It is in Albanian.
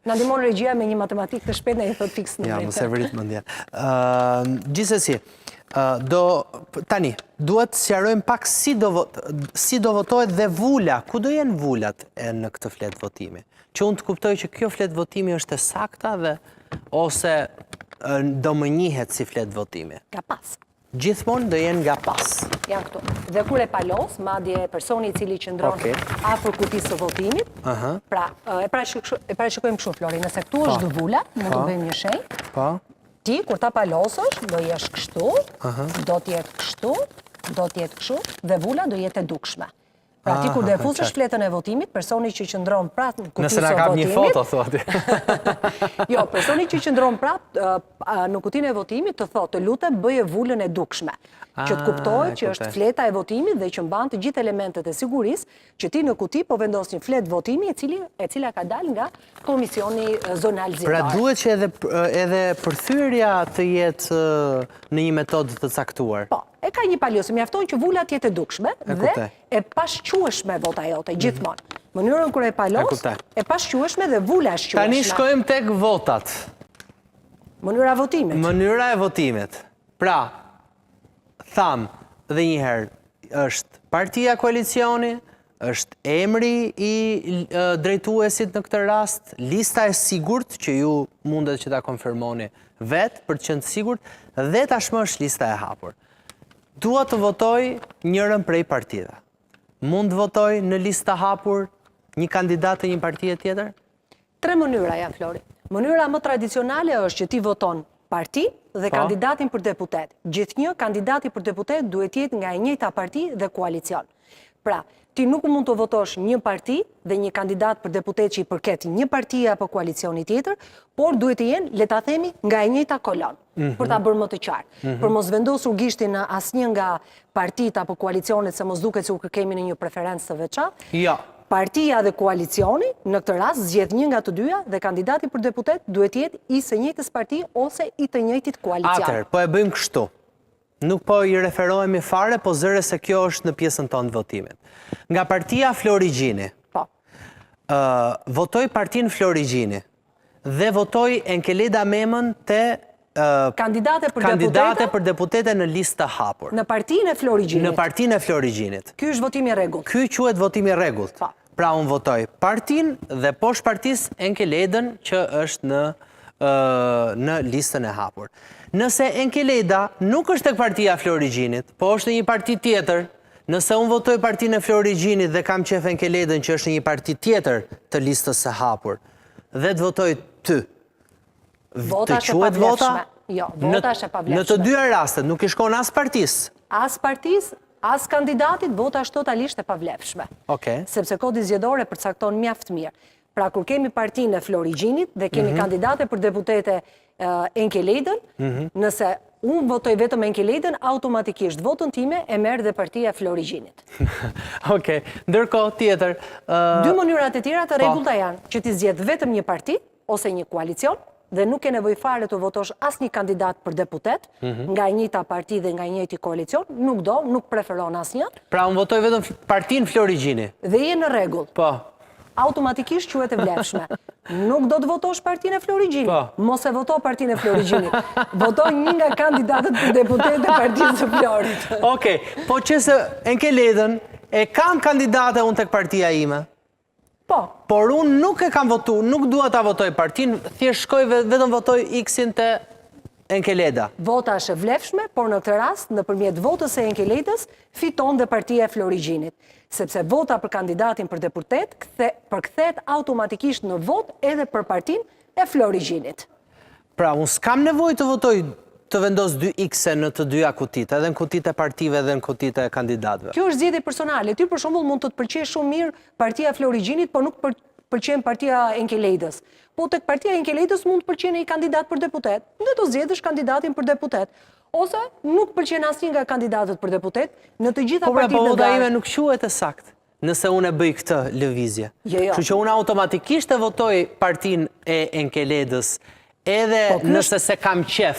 Na ndihmon regjia me një matematikë të shpejtë, na i thot fiks numrin. Ja, mos e vrit mendjen. Gjithsesi, tani, duhet të sqarojmë pak si do votohet dhe vula. Ku do jenë vulat në këtë fletë votimi? Që unë të kuptoj që kjo fletë votimi është e sakta ose do më njihet si fletë votimi? Ka pas. Gjithmonë do jenë nga pas. Janë këtu. Dhe kur e palos, madje personi i cili qëndron afër kutisë së votimit, pra e parashikojmë kështu, Flori, nëse këtu është vula, mund të bëjmë një shenjë. Ti kur ta palosësh, do jesh kështu, do të jetë kështu, do të jetë kështu, dhe vula do jetë e dukshme. Pra ti kur do e fusësh fletën e votimit, personi që qëndron prap në kutinë së votimit. Nëse na kap një foto, thuati. Jo, personi që qëndron prap në kutinë e votimit të thotë, të lutem bëje vulën e dukshme. Që të kuptojë që është fleta e votimit dhe që mban të gjithë elementet e sigurisë, që ti në kuti po vendos një fletë votimi e cila ka dalë nga Komisioni Zonal Zyrtar. Pra duhet që edhe përthyrja të jetë në një metodë të caktuar. Po, e ka një palosë, mjafton që vula të jetë e dukshme dhe e pashqueshme vota jote gjithmonë. Mënyrën kur e palos, e pashqueshme dhe vula e shqueshme. Tani shkojmë tek votat. Mënyra votimit. Mënyra e votimit. Pra, thamë dhe njëherë, është partia koalicioni, është emri i drejtuesit në këtë rast, lista e sigurt që ju mundet që ta konfirmoni vetë për të qenë të sigurt, dhe tashmë është lista e hapur. Dua të votoj njërën prej partive. Mund të votoj në lista hapur një kandidat të një partije tjetër? 3 mënyra janë, Flori. Mënyra më tradicionale është që ti voton parti dhe kandidatin për deputet. Gjithnjë kandidati për deputet duhet jetë nga e njëjta parti dhe koalicion. Pra, ti nuk mund të votosh një parti dhe një kandidat për deputet që i përket një parti apo koalicioni tjetër, por duhet të jenë, le ta themi, nga e njëjta kolon, për ta bërë më të qartë. Për mos vendosur gishtin në asnjë nga partit apo koalicionet, se mos duket sikur kemi në një preferencë të veçantë. Jo. Partia dhe koalicioni, në këtë rast, zgjedh një nga të dyja dhe kandidati për deputet duhet jetë i së njëjtës parti ose i të njëjtit koalicion. Atëherë, po e bëjmë kështu. Nuk po i referohemi fare, po zëre se kjo është në pjesën tonë të votimit. Nga partia Florigjini, votoj partin Florigjini dhe votoj Enkeleda Memën te kandidate për deputete në listë të hapur. Në partinë e Florigjinit. Në partinë e Florigjinit. Ky është votimi i rregullt. Ky quhet votimi i rregullt. Pra unë votoj partinë dhe poshtë partisë Enkeledën që është në listën e hapur. Nëse Enkeleda nuk është tek partia Florigjinit, po është një parti tjetër, nëse unë votoj partinë e Florigjinit dhe kam qef Enkeledën që është një parti tjetër të listës së hapur, dhe të votoj ty, Vota është e pavlefshme. Jo, vota është e pavlefshme. Në të dyja rastet nuk i shkon as partisë. As partisë, as kandidatit, vota është totalisht e pavlefshme. Sepse kodi zgjedhor e përcakton mjaft mirë. Pra kur kemi partinë e Florigjinit dhe kemi kandidate për deputete Enkeledën, nëse unë votoj vetëm Enkeledën, automatikisht votën time e merr dhe partia e Florigjinit. Ndërkohë tjetër. 2 mënyrat e tjera të rregullta janë që ti zgjedh vetëm një parti ose një koalicion, dhe nuk ke nevojë fare të votosh asnjë kandidat për deputet, nga e njëjta parti dhe nga i njëjti koalicion, nuk preferon asnjë. Pra unë votoj vetëm partinë Florigjini. Dhe je në rregull. Po. Automatikisht quhet e vlefshme. Nuk do të votosh partinë e Florigjinit. Mos e voto partinë e Florigjinit. Voto një nga kandidatët për deputet e partisë së Florit. Okej, po qëse Enkeledën e kam kandidate unë tek partia ime. Po. Por unë nuk e kam votu, nuk dua ta votoj partinë, thjesht shkoj vetëm votoj X-in te Enkeleda. Vota është e vlefshme, por në këtë rast, nëpërmjet votës e Enkeledës, fiton dhe partia e Florigjinit. Sepse vota për kandidatin për deputet përkthehet automatikisht në vot edhe për partinë e Florigjinit. Pra, unë s'kam nevojë të votoj të vendos 2 X-e në të dyja kutit, edhe në kutit e partive dhe në kutit e kandidatëve. Kjo është zgjedhje personale. Ty për shembull mund të të pëlqejë shumë mirë partia e Florigjinit, por nuk pëlqen partia e Enkeledës. Po tek partia e Enkeledës mund të pëlqejë një kandidat për deputet, dhe do zgjedhësh kandidatin për deputet. Ose nuk pëlqen asnjë nga kandidatët për deputet, në të gjitha partitë. Po vota ime nuk quhet e saktë nëse unë e bëj këtë lëvizje. Kështu që unë automatikisht e votoj partinë e Enkeledës, edhe nëse se kam qef